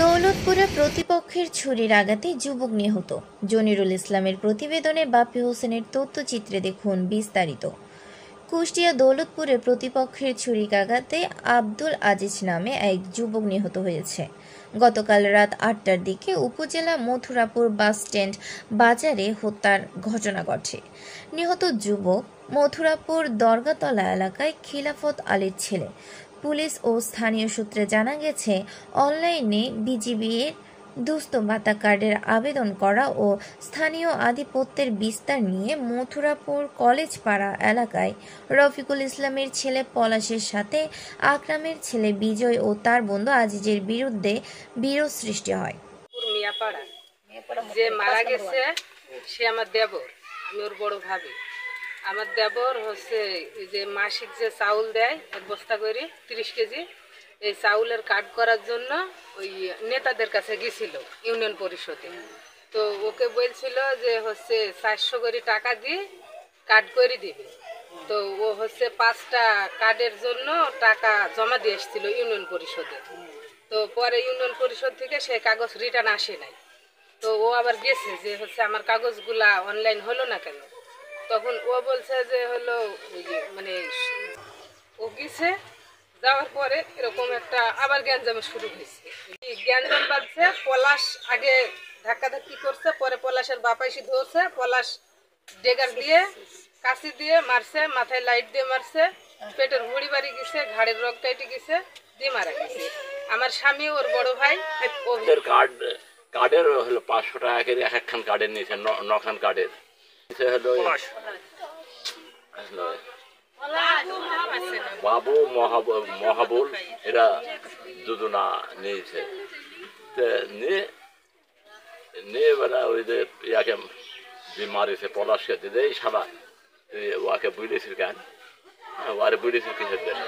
দৌলতপুরে প্রতিপক্ষের ছুরির আঘাতে যুবক নিহত। জনিরুল ইসলামের প্রতিবেদনে বাপ্পি হোসেনের তথ্যচিত্রে দেখুন বিস্তারিত। কুষ্টিয়া দৌলতপুরে প্রতিপক্ষের ছুরিকাঘাতে আব্দুল আজিজ নামে এক যুবক নিহত হয়েছে। গতকাল রাত ৮টার দিকে উপজেলা মথুরাপুর বাস স্ট্যান্ড বাজারে হত্যার ঘটনা ঘটে। নিহত যুবক মথুরাপুর দরগাতলা এলাকায় খিলাফত আলীর ছেলে। পুলিশ ও স্থানীয় সূত্রে জানা গেছে, অনলাইনে বিজিবির দুস্থ ভাতা কার্ডের আবেদন করা ও স্থানীয় আধিপত্যের বিস্তার নিয়ে মথুরাপুর কলেজ পাড়া এলাকায় রফিকুল ইসলামের ছেলে পলাশের সাথে আকরামের ছেলে বিজয় ও তার বন্ধু আজিজের বিরুদ্ধে বিরোধ সৃষ্টি হয়। যে মারা গেছে সে আমার দেবর, আমি ওর বড় ভাবি। আমার দেবর হচ্ছে যে মাসিক যে চাউল দেয় 1 বস্তা করে 30 কেজি, এই চাউলের কার্ড করার জন্য ওই নেতাদের কাছে গেছিল ইউনিয়ন পরিষদে। তো ওকে বলছিল যে হচ্ছে 400 করে টাকা দিয়ে কার্ড করে দিবে। তো ও হচ্ছে 5টা কার্ডের জন্য টাকা জমা দিয়ে এসেছিল ইউনিয়ন পরিষদে। তো পরে ইউনিয়ন পরিষদ থেকে সেই কাগজ রিটার্ন আসে নাই। তো ও আবার গেছে যে হচ্ছে আমার কাগজগুলা অনলাইন হলো না কেন। তখন ও বলছে যে হলো মানে ও গেছে, যাওয়ার পরে এরকম একটা আবার গ্যাঞ্জাম শুরু হয়েছে। গ্যাঞ্জাম বাজছে, পলাশ আগে ধাক্কাধাক্কি করছে, পরে পলাশের বাপা এসে ধরছে, পলাশ ডেগার দিয়ে কাশি দিয়ে মারছে, মাথায় লাইট দিয়ে মারছে, পেটের হুড়ি বাড়ি গেছে, ঘাড়ের রক কেটে গেছে, দিয়ে মারা গেছে। আমার স্বামী ওর বড় ভাই কার্ডের হলো 500 টাকা করে এক একখান কার্ডের নিয়েছে, 9খান কার্ডের হলো বাবু মহাবুল, এরা দুজনা নিয়েছে। নিয়ে বেলা ওই যে ইয়াকে মারিছে পলাশকে দিতে, এই সারা ওকে বুঝেছিল কেন, ওয়ারে বুঝেছিল কিসের জন্য,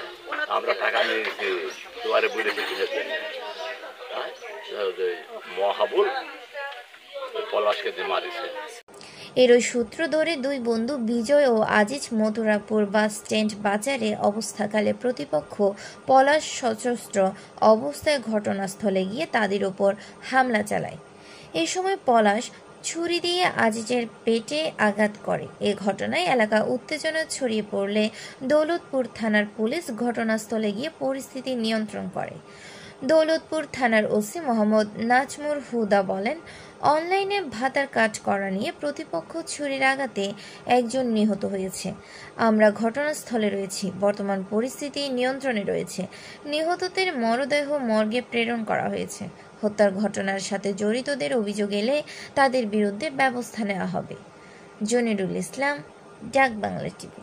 আমরা টাকা নিয়েছি, তোমারে বুঝেছিল কিসের জন্য। মহাবুল পলাশকে দিয়ে মারিছে। এরই সূত্র ধরে দুই বন্ধু বিজয় ও আজিজ মথুরাপুর বাস স্ট্যান্ড বাজারে অবস্থাকালে প্রতিপক্ষ পলাশ সশস্ত্র অবস্থায় ঘটনাস্থলে গিয়ে তাদের উপর হামলা চালায়। এ সময় পলাশ ছুরি দিয়ে আজিজের পেটে আঘাত করে। এ ঘটনায় এলাকা উত্তেজনা ছড়িয়ে পড়লে দৌলতপুর থানার পুলিশ ঘটনাস্থলে গিয়ে পরিস্থিতি নিয়ন্ত্রণ করে। দৌলতপুর থানার ওসি মোহাম্মদ নাজমুল হুদা বলেন, অনলাইনে ভাতার কাজ করা নিয়ে প্রতিপক্ষ ছুরির আঘাতে একজন নিহত হয়েছে। আমরা ঘটনাস্থলে রয়েছি, বর্তমান পরিস্থিতি নিয়ন্ত্রণে রয়েছে। নিহতদের মরদেহ মর্গে প্রেরণ করা হয়েছে। হত্যার ঘটনার সাথে জড়িতদের অভিযোগ এলে তাদের বিরুদ্ধে ব্যবস্থা নেওয়া হবে। জনিরুল ইসলাম, ডাক বাংলা টিভি।